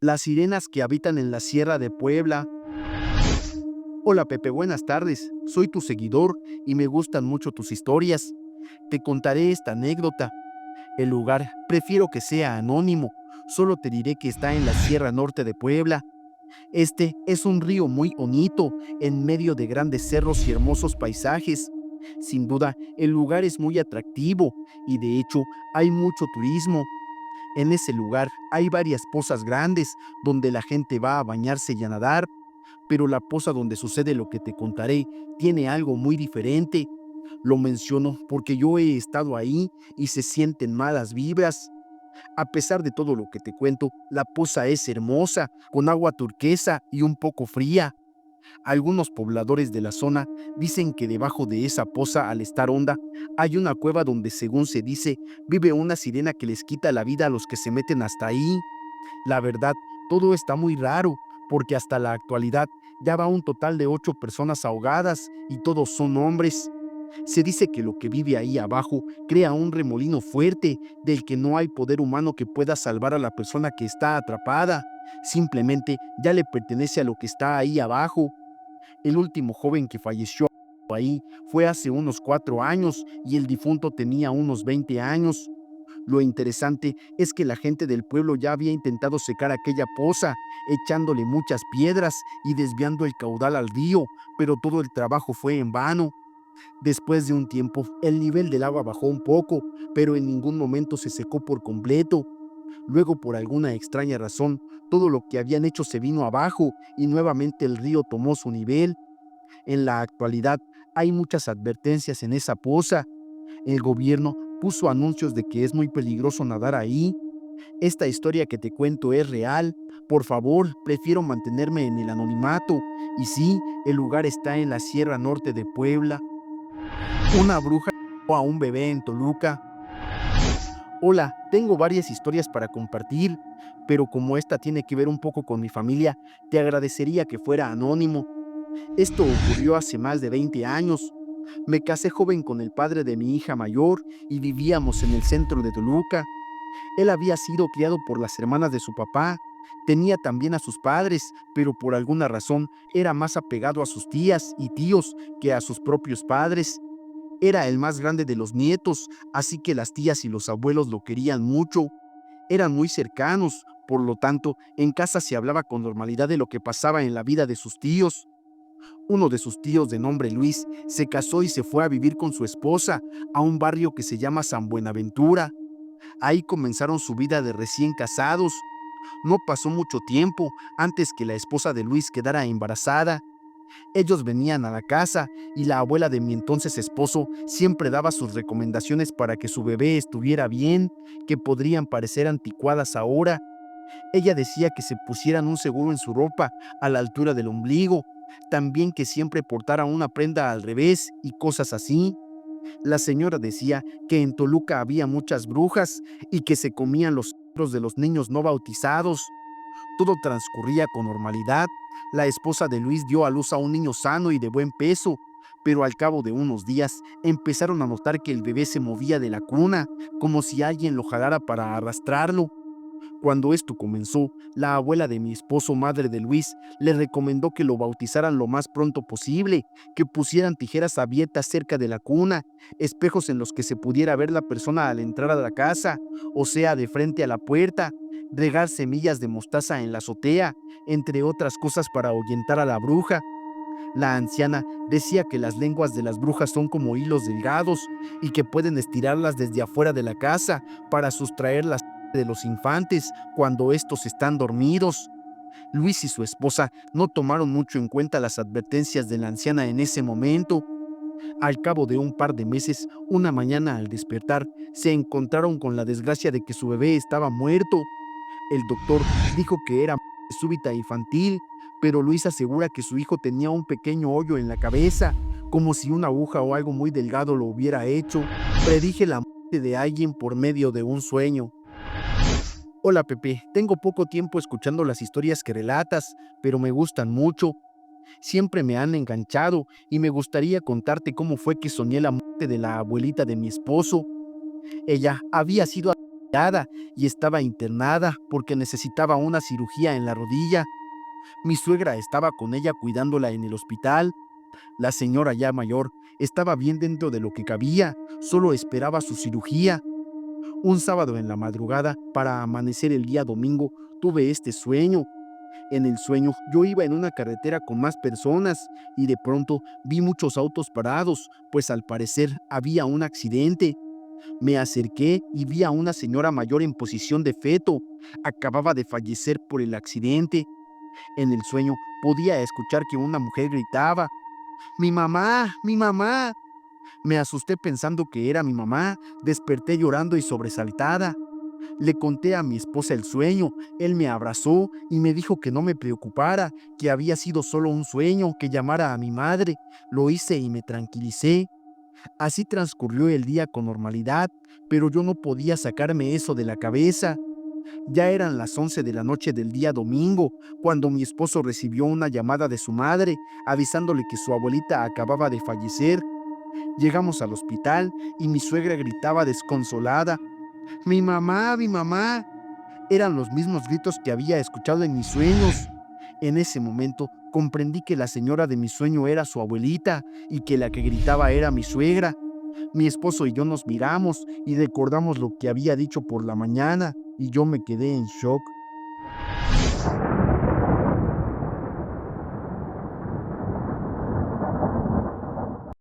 Las sirenas que habitan en la Sierra de Puebla. Hola Pepe, buenas tardes. Soy tu seguidor y me gustan mucho tus historias. Te contaré esta anécdota. El lugar prefiero que sea anónimo. Solo te diré que está en la Sierra Norte de Puebla. Este es un río muy bonito, en medio de grandes cerros y hermosos paisajes. Sin duda, el lugar es muy atractivo y de hecho hay mucho turismo. En ese lugar hay varias pozas grandes donde la gente va a bañarse y a nadar, pero la poza donde sucede lo que te contaré tiene algo muy diferente. Lo menciono porque yo he estado ahí y se sienten malas vibras. A pesar de todo lo que te cuento, la poza es hermosa, con agua turquesa y un poco fría. Algunos pobladores de la zona dicen que debajo de esa poza, al estar honda, hay una cueva donde, según se dice, vive una sirena que les quita la vida a los que se meten hasta ahí. La verdad, todo está muy raro, porque hasta la actualidad ya va un total de 8 personas ahogadas y todos son hombres. Se dice que lo que vive ahí abajo crea un remolino fuerte del que no hay poder humano que pueda salvar a la persona que está atrapada. Simplemente ya le pertenece a lo que está ahí abajo. El último joven que falleció ahí fue hace unos 4 años y el difunto tenía unos 20 años. Lo interesante es que la gente del pueblo ya había intentado secar aquella poza, echándole muchas piedras y desviando el caudal al río, pero todo el trabajo fue en vano. Después de un tiempo, el nivel del agua bajó un poco, pero en ningún momento se secó por completo. Luego, por alguna extraña razón, todo lo que habían hecho se vino abajo y nuevamente el río tomó su nivel. En la actualidad, hay muchas advertencias en esa poza. El gobierno puso anuncios de que es muy peligroso nadar ahí. Esta historia que te cuento es real. Por favor, prefiero mantenerme en el anonimato. Y sí, el lugar está en la Sierra Norte de Puebla. Una bruja a un bebé en Toluca. Hola, tengo varias historias para compartir, pero como esta tiene que ver un poco con mi familia, te agradecería que fuera anónimo. Esto ocurrió hace más de 20 años. Me casé joven con el padre de mi hija mayor y vivíamos en el centro de Toluca. Él había sido criado por las hermanas de su papá. Tenía también a sus padres, pero por alguna razón era más apegado a sus tías y tíos que a sus propios padres. Era el más grande de los nietos, así que las tías y los abuelos lo querían mucho. Eran muy cercanos, por lo tanto, en casa se hablaba con normalidad de lo que pasaba en la vida de sus tíos. Uno de sus tíos, de nombre Luis, se casó y se fue a vivir con su esposa a un barrio que se llama San Buenaventura. Ahí comenzaron su vida de recién casados. No pasó mucho tiempo antes que la esposa de Luis quedara embarazada. Ellos venían a la casa y la abuela de mi entonces esposo siempre daba sus recomendaciones para que su bebé estuviera bien, que podrían parecer anticuadas ahora. Ella decía que se pusieran un seguro en su ropa a la altura del ombligo, también que siempre portaran una prenda al revés y cosas así. La señora decía que en Toluca había muchas brujas y que se comían los cerebros de los niños no bautizados. Todo transcurría con normalidad. La esposa de Luis dio a luz a un niño sano y de buen peso, pero al cabo de unos días empezaron a notar que el bebé se movía de la cuna, como si alguien lo jalara para arrastrarlo. Cuando esto comenzó, la abuela de mi esposo, madre de Luis, le recomendó que lo bautizaran lo más pronto posible, que pusieran tijeras abiertas cerca de la cuna, espejos en los que se pudiera ver la persona al entrar a la casa, o sea, de frente a la puerta, regar semillas de mostaza en la azotea, entre otras cosas para ahuyentar a la bruja. La anciana decía que las lenguas de las brujas son como hilos delgados y que pueden estirarlas desde afuera de la casa para sustraer las de los infantes cuando estos están dormidos. Luis y su esposa no tomaron mucho en cuenta las advertencias de la anciana en ese momento. Al cabo de un par de meses, una mañana al despertar, se encontraron con la desgracia de que su bebé estaba muerto. El doctor dijo que era muerte súbita infantil, pero Luis asegura que su hijo tenía un pequeño hoyo en la cabeza, como si una aguja o algo muy delgado lo hubiera hecho. Predije la muerte de alguien por medio de un sueño. Hola Pepe, tengo poco tiempo escuchando las historias que relatas, pero me gustan mucho. Siempre me han enganchado y me gustaría contarte cómo fue que soñé la muerte de la abuelita de mi esposo. Ella había sido y estaba internada porque necesitaba una cirugía en la rodilla. Mi suegra estaba con ella cuidándola en el hospital. La señora ya mayor estaba bien dentro de lo que cabía, solo esperaba su cirugía. Un sábado en la madrugada, para amanecer el día domingo, tuve este sueño. En el sueño yo iba en una carretera con más personas y de pronto vi muchos autos parados, pues al parecer había un accidente. Me acerqué y vi a una señora mayor en posición de feto. Acababa de fallecer por el accidente. En el sueño podía escuchar que una mujer gritaba: ¡Mi mamá! ¡Mi mamá! Me asusté pensando que era mi mamá. Desperté llorando y sobresaltada. Le conté a mi esposa el sueño. Él me abrazó y me dijo que no me preocupara, que había sido solo un sueño, que llamara a mi madre. Lo hice y me tranquilicé. Así transcurrió el día con normalidad, pero yo no podía sacarme eso de la cabeza. Ya eran las 11 de la noche del día domingo, cuando mi esposo recibió una llamada de su madre, avisándole que su abuelita acababa de fallecer. Llegamos al hospital y mi suegra gritaba desconsolada: ¡Mi mamá, mi mamá! Eran los mismos gritos que había escuchado en mis sueños. En ese momento comprendí que la señora de mi sueño era su abuelita y que la que gritaba era mi suegra. Mi esposo y yo nos miramos y recordamos lo que había dicho por la mañana y yo me quedé en shock.